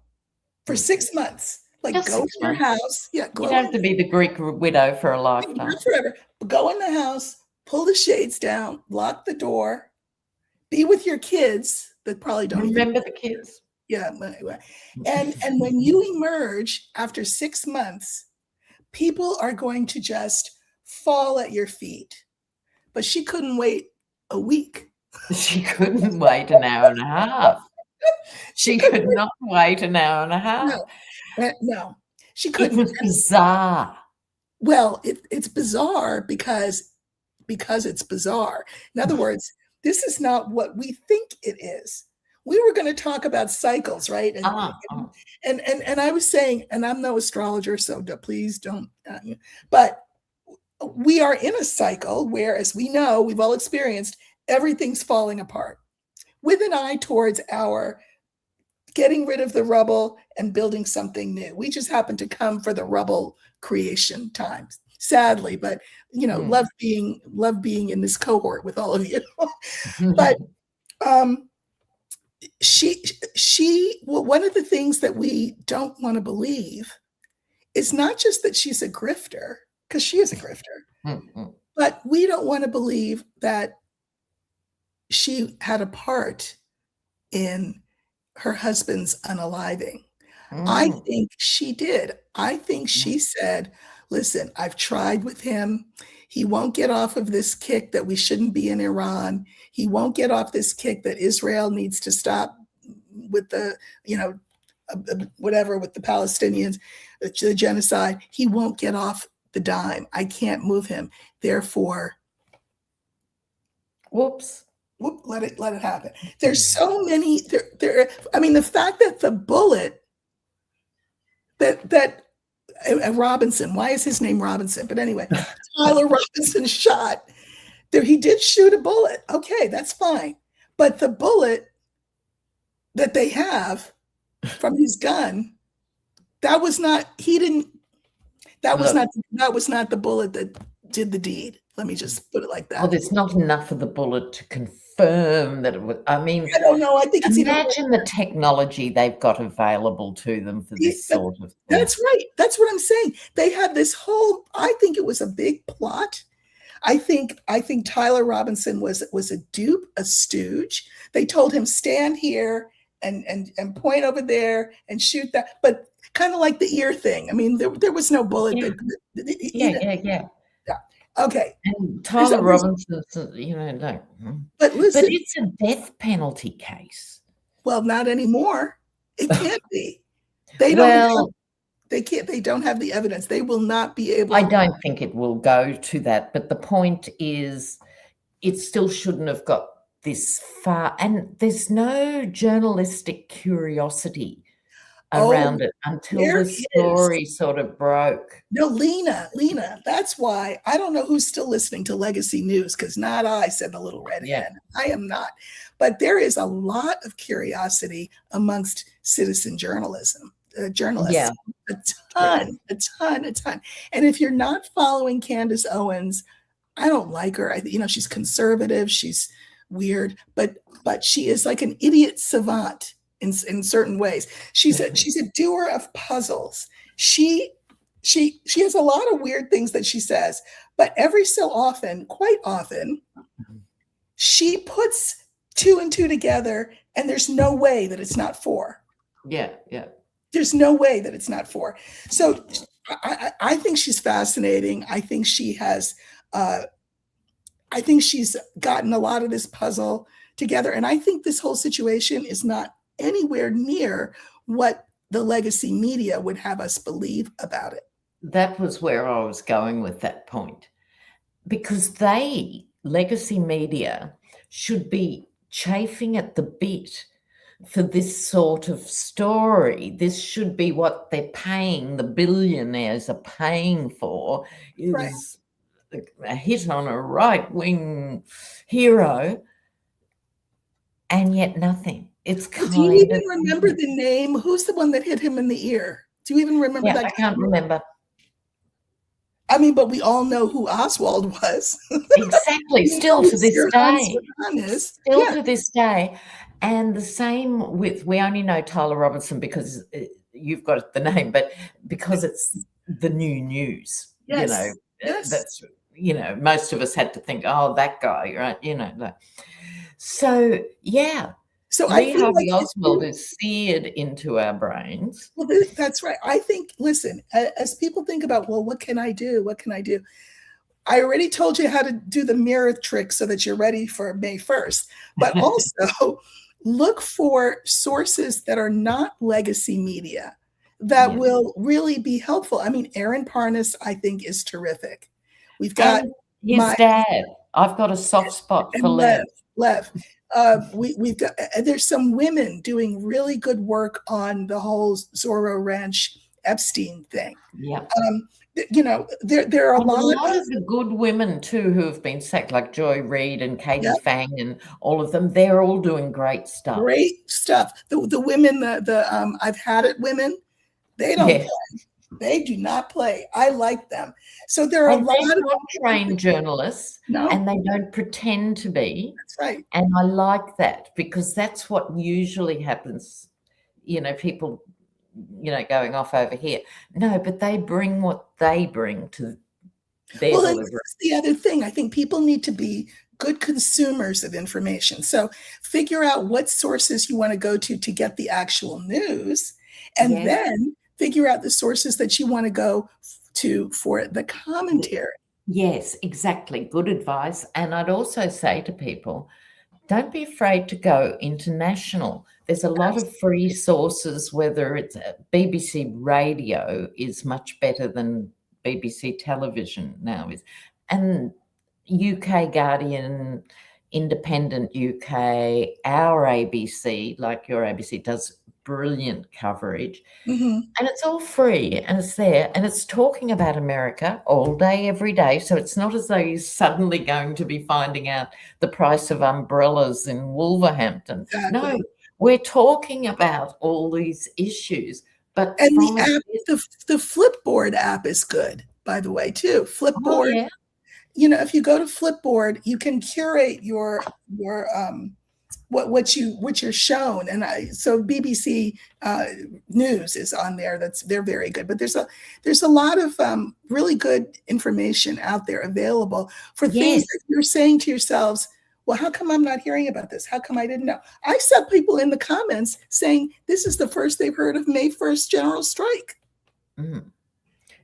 for 6 months, like just go to your house. Yeah, you don't have to be the Greek widow for a lifetime. Not forever. Go in the house, pull the shades down, lock the door, be with your kids that probably don't remember the kids. Yeah, anyway. And when you emerge after 6 months, people are going to just fall at your feet. But she couldn't wait a week. She couldn't wait an hour and a half. She could not wait an hour and a half. No, she couldn't. It was bizarre. Well, it's bizarre because it's bizarre. In other words, this is not what we think it is. We were going to talk about cycles, right? And I was saying, and I'm no astrologer, so please don't. But we are in a cycle where, as we know, we've all experienced, everything's falling apart, with an eye towards our getting rid of the rubble and building something new. We just happen to come for the rubble creation times, sadly, but love being in this cohort with all of you. But she one of the things that we don't want to believe is not just that she's a grifter, because she is a grifter, but we don't want to believe that she had a part in her husband's unaliving. I think she did. I think she said, listen, I've tried with him. He won't get off of this kick that we shouldn't be in Iran. He won't get off this kick that Israel needs to stop with the, whatever, with the Palestinians, the genocide. He won't get off the dime. I can't move him. Therefore, let it happen. There's so many there. I mean, the fact that the bullet that Robinson, why is his name Robinson? But anyway, Tyler Robinson shot there. He did shoot a bullet. Okay, that's fine. But the bullet that they have from his gun, that was not the bullet that did the deed. Let me just put it like that. Well, there's not enough of the bullet to confirm that it was. I mean, I don't know. I think it's imagine the technology they've got available to them for this sort of thing. That's right. That's what I'm saying. They had this whole. I think it was a big plot. I think Tyler Robinson was a dupe, a stooge. They told him stand here and point over there and shoot that, but kind of like the ear thing. I mean, there was no bullet. Yeah. Yeah. Okay. And Tyler Robinson's, like, But listen, it's a death penalty case. well, not anymore. It can't be. They don't Well, they can't, they don't have the evidence. They will not be able. I don't think it will go to that, but the point is it still shouldn't have got this far, and there's no journalistic curiosity around it until there the story sort of broke. No, Lena, that's why I don't know who's still listening to Legacy News, because not I, said the little red hen. I am not. But there is a lot of curiosity amongst citizen journalists. Yeah. A ton. And if you're not following Candace Owens, I don't like her. She's conservative, she's weird, but she is like an idiot savant in certain ways. She's a doer of puzzles. She has a lot of weird things that she says, but every so often, quite often, she puts 2 and 2 together, and there's no way that it's not 4. Yeah. There's no way that it's not 4. So I think she's fascinating. I think she has, I think she's gotten a lot of this puzzle together. And I think this whole situation is not anywhere near what the legacy media would have us believe about it. That was where I was going with that point, because legacy media, should be chafing at the bit for this sort of story. This should be what they're paying, the billionaires are paying for, is a hit on a right-wing hero, and yet nothing. It's kind Do you even remember the name? Who's the one that hit him in the ear? Do you even remember that? I can't remember. I mean, but we all know who Oswald was. Exactly. Still to this day. To this day. And the same with, we only know Tyler Robinson because you've got the name, but because it's the new news. Yes. That's, most of us had to think, oh, that guy, right? So, yeah. So I think Harvey Oswald is seared into our brains. Well, that's right. I think, listen, as people think about, well, what can I do? What can I do? I already told you how to do the mirror trick so that you're ready for May 1st. But also look for sources that are not legacy media that will really be helpful. I mean, Aaron Parnas, I think, is terrific. We've got his dad. I've got a soft spot for Lev. We've got, there's some women doing really good work on the whole Zorro Ranch Epstein thing. Yeah. There are a lot of the good women too who have been sacked, like Joy Reid and Katie Fang and all of them. They're all doing great stuff. The women, the I've had it women, they don't play. They do not play. I like them. So there are a lot of trained journalists, and they don't pretend to be. That's right. And I like that, because that's what usually happens. People, going off over here. No, but they bring what they bring to their delivery. That's the other thing. I think people need to be good consumers of information. So figure out what sources you want to go to get the actual news, and then figure out the sources that you want to go to for the commentary. Yes, exactly. Good advice. And I'd also say to people, don't be afraid to go international. There's a lot of free sources, whether it's BBC radio is much better than BBC television now is, and UK Guardian, Independent UK, our ABC, like your ABC, does brilliant coverage. And it's all free, and it's there, and it's talking about America all day, every day. So it's not as though you're suddenly going to be finding out the price of umbrellas in Wolverhampton. No, we're talking about all these issues. But the Flipboard app is good, by the way, too. Flipboard. If you go to Flipboard, you can curate your what you're shown, and so BBC News is on there. They're very good. But there's a lot of really good information out there available for things that you're saying to yourselves, well, how come I'm not hearing about this? How come I didn't know? I saw people in the comments saying this is the first they've heard of May 1st general strike.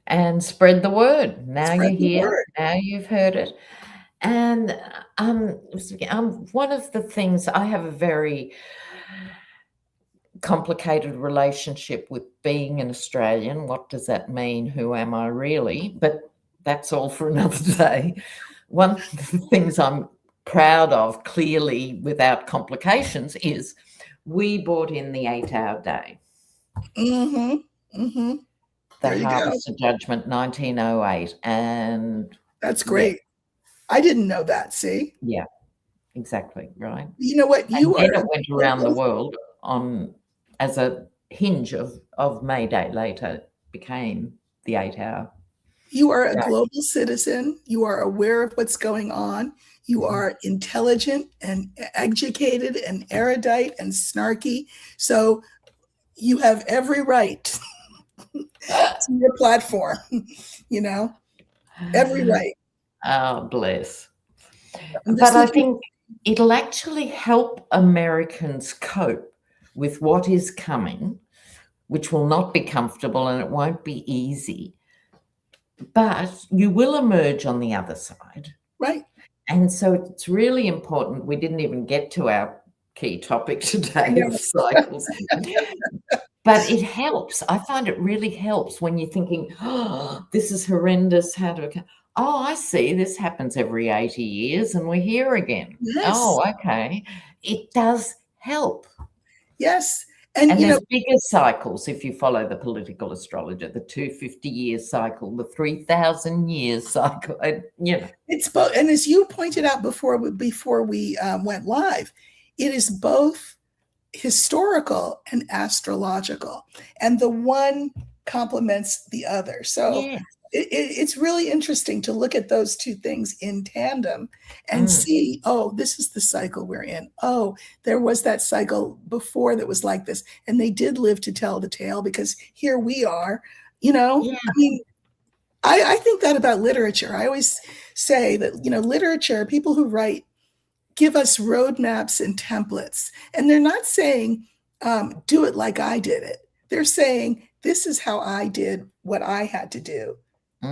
and spread the word. Now Spread you're the here. word. Now you've heard it. And one of the things, I have a very complicated relationship with being an Australian. What does that mean? Who am I really? But that's all for another day. One of the things I'm proud of, clearly without complications, is we brought in the 8-hour day. Mm-hmm. Mm-hmm. The There you go. Harvest of Judgment, 1908. And That's great. I didn't know that. See? yeah, exactly, right. You know what? And then it went around the world on as a hinge of May Day later became the 8-hour. You are a global citizen. You are aware of what's going on. You are intelligent and educated and erudite and snarky. So you have every right to your platform, you know, every right. Oh, bless. But I think it'll actually help Americans cope with what is coming, which will not be comfortable and it won't be easy. But you will emerge on the other side. Right. And so it's really important. We didn't even get to our key topic today of cycles. But it helps. I find it really helps when you're thinking, oh, this is horrendous. How do I... Oh, I see. This happens every 80 years and we're here again. Yes. Oh, okay. It does help. Yes. And there's bigger cycles if you follow the political astrologer, the 250-year cycle, the 3,000-year cycle. It's both. And as you pointed out before we went live, it is both historical and astrological, and the one complements the other. So it's really interesting to look at those two things in tandem and see, oh, this is the cycle we're in. Oh, there was that cycle before that was like this, and they did live to tell the tale because here we are. I mean, I think that about literature. I always say that, literature, people who write give us roadmaps and templates. And they're not saying, do it like I did it. They're saying, this is how I did what I had to do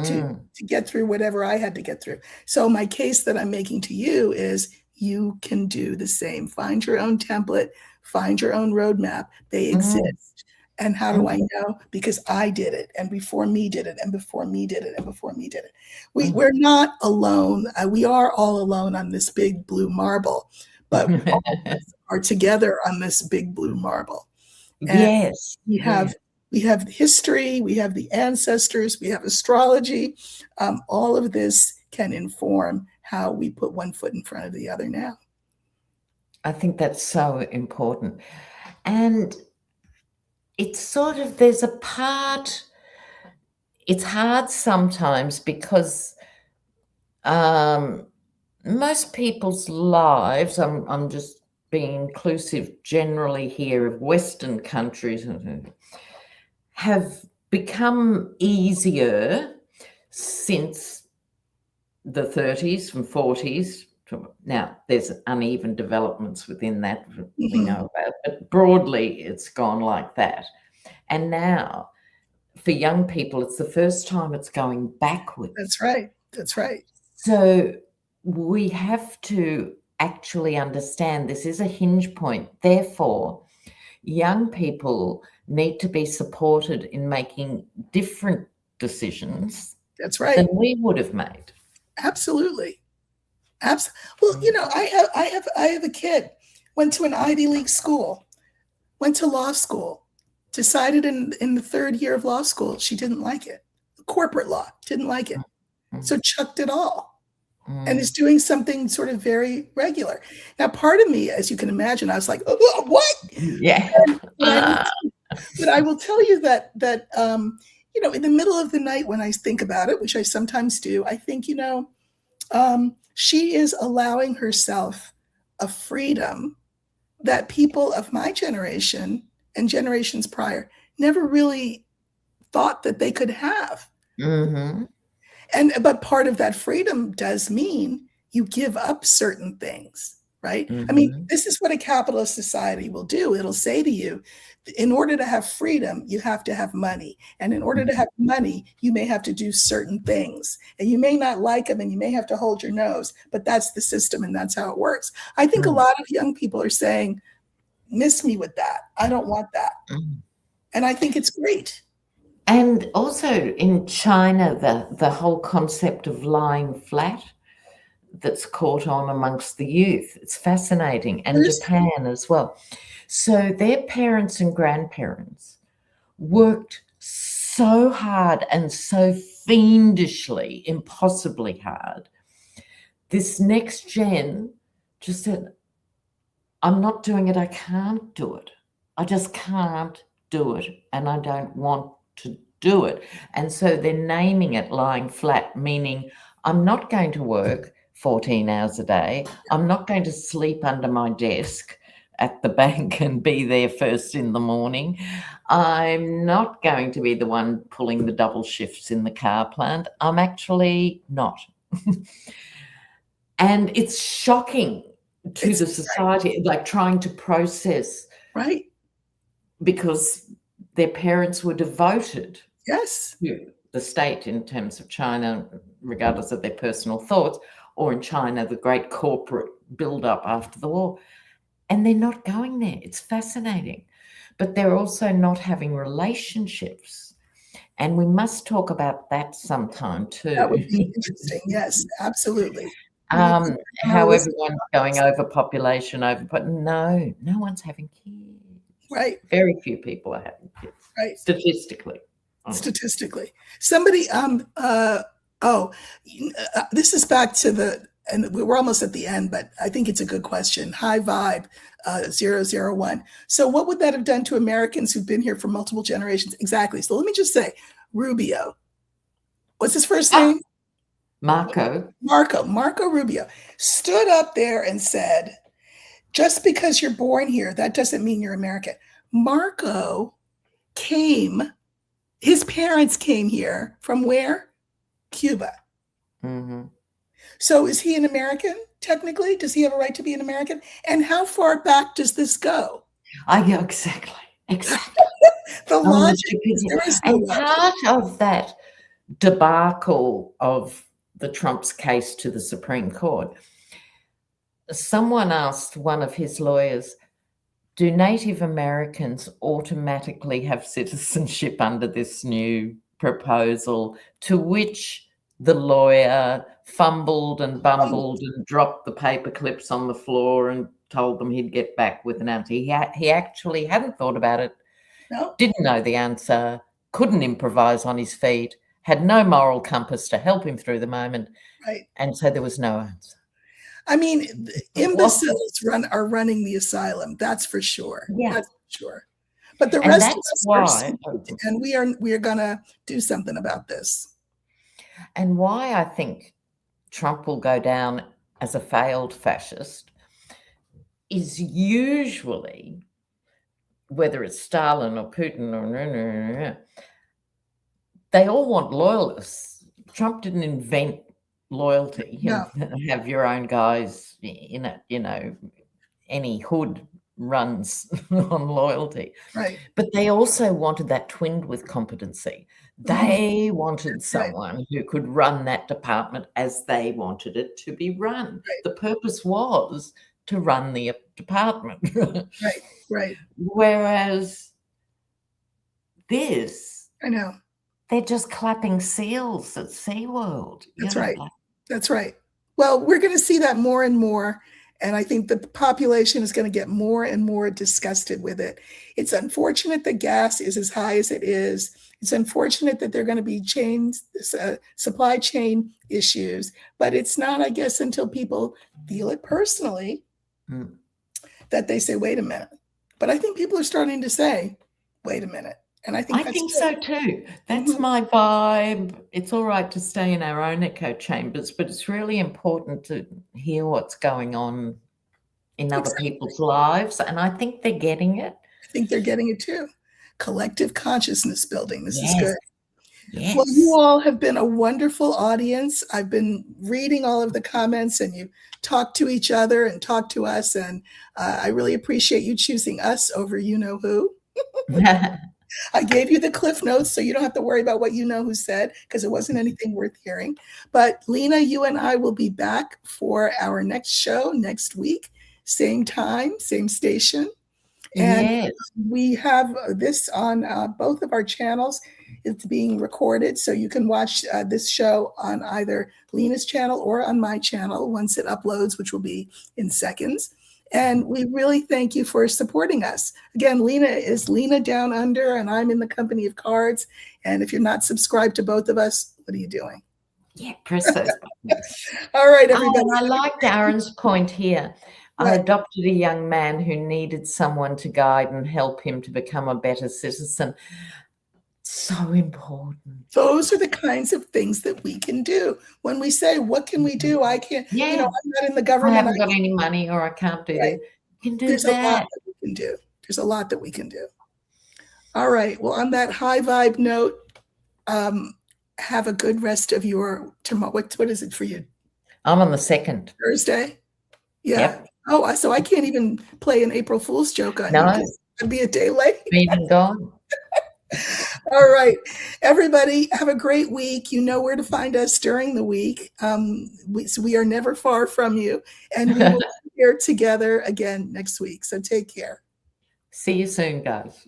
to get through whatever I had to get through. So my case that I'm making to you is you can do the same. Find your own template, find your own roadmap. They exist. And how do I know? Because I did it, and before me did it, and before me did it, and before me did it. We're not alone. We are all alone on this big blue marble, but all of us are together on this big blue marble. And yes. We have history, we have the ancestors, we have astrology. All of this can inform how we put one foot in front of the other now. I think that's so important. And it's sort of, there's a part, it's hard sometimes because most people's lives, I'm just being inclusive generally here of Western countries, have become easier since the 30s and 40s. Now, there's uneven developments within that we know about, but broadly it's gone like that. And now, for young people, it's the first time it's going backwards. That's right. That's right. So we have to actually understand this is a hinge point. Therefore, young people need to be supported in making different decisions. That's right. Than we would have made. Absolutely. Well, I have a kid, went to an Ivy League school, went to law school, decided in the third year of law school she didn't like it. Corporate law, didn't like it. So chucked it all and is doing something sort of very regular. Now, part of me, as you can imagine, I was like, oh, what? Yeah. But I will tell you that in the middle of the night when I think about it, which I sometimes do, I think, she is allowing herself a freedom that people of my generation and generations prior never really thought that they could have. But part of that freedom does mean you give up certain things. right? I mean, Mm-hmm. this is what a capitalist society will do. It'll say to you, in order to have freedom, you have to have money. And in order to have money, you may have to do certain things. And you may not like them and you may have to hold your nose, but that's the system and that's how it works. I think a lot of young people are saying, miss me with that. I don't want that. And I think it's great. And also in China, the whole concept of lying flat that's caught on amongst the youth. It's fascinating. And Japan as well. So their parents and grandparents worked so hard and so fiendishly, impossibly hard. This next gen just said, I'm not doing it. I can't do it. I just can't do it. And I don't want to do it. And so they're naming it lying flat, meaning I'm not going to work 14 hours a day. I'm not going to sleep under my desk at the bank and be there first in the morning. I'm not going to be the one pulling the double shifts in the car plant. I'm actually not. And it's shocking to the society, like trying to process. Right. Because their parents were devoted to the state in terms of China, regardless of their personal thoughts, or in China, the great corporate build-up after the war. And they're not going there. It's fascinating. But they're also not having relationships. And we must talk about that sometime too. That would be interesting. Yes, absolutely. How everyone's going overpopulation, no one's having kids. Right. Very few people are having kids. Right. Statistically. Somebody, this is back to and we're almost at the end, but I think it's a good question. High Vibe 001. So what would that have done to Americans who've been here for multiple generations? Exactly. So let me just say, Rubio. What's his first name? Marco Rubio stood up there and said, just because you're born here, that doesn't mean you're American. Marco his parents came here from where? Cuba. Mm-hmm. So is he an American, technically? Does he have a right to be an American? And how far back does this go? Yeah, exactly. The logic and part of that debacle of the Trump's case to the Supreme Court, someone asked one of his lawyers, do Native Americans automatically have citizenship under this new proposal? To which the lawyer fumbled and bumbled and dropped the paper clips on the floor and told them he'd get back with an answer. He actually hadn't thought about it, didn't know the answer, couldn't improvise on his feet, had no moral compass to help him through the moment. Right. And so there was no answer. I mean, imbeciles are running the asylum. That's for sure. Yeah. That's for sure. But the rest of us are smart, and we are going to do something about this. And why I think Trump will go down as a failed fascist is usually, whether it's Stalin or Putin or they all want loyalists. Trump didn't invent loyalty. You have your own guys in it, any hood runs on loyalty. Right. But they also wanted that twinned with competency. They wanted someone who could run that department as they wanted it to be run. Right. The purpose was to run the department. Right. Whereas this, I know, they're just clapping seals at SeaWorld. That's right. Well, we're going to see that more and more. And I think the population is going to get more and more disgusted with it. It's unfortunate that gas is as high as it is. It's unfortunate that there are going to be supply chain issues, but it's not, I guess, until people feel it personally that they say, wait a minute. But I think people are starting to say, wait a minute. And I think so too. That's my vibe. It's all right to stay in our own echo chambers, but it's really important to hear what's going on in other people's lives. And I think they're getting it. I think they're getting it too. Collective consciousness building. This is good. Well, you Yes. all have been a wonderful audience. I've been reading all of the comments, and you talk to each other and talk to us. And I really appreciate you choosing us over you know who. I gave you the cliff notes, so you don't have to worry about what you know who said, because it wasn't anything worth hearing. But Lena, you and I will be back for our next show next week, same time, same station. And Yes. we have this on both of our channels. It's being recorded, so you can watch this show on either Lena's channel or on my channel once it uploads, which will be in seconds. And we really thank you for supporting us. Again, Lena is Lena Down Under, and I'm in the Company of Cards. And if you're not subscribed to both of us, what are you doing? Yeah, press those buttons. All right, everybody. Oh, I like Darren's point here. I Right. adopted a young man who needed someone to guide and help him to become a better citizen. So important. Those are the kinds of things that we can do. When we say, what can we do? I can't, Yeah. I'm not in the I government. haven't got any money, or I can't do Right. this. You can do There's a lot that. that we can do. There's a lot that we can do. All right. Well, on that high vibe note, have a good rest of your tomorrow. What is it for you? I'm on the 2nd. Thursday? Yeah. Yep. Oh, so I can't even play an April Fool's joke on you. No. I'd be a day late. Been gone. All right. Everybody, have a great week. You know where to find us during the week. We are never far from you. And we will be here together again next week. So take care. See you soon, guys.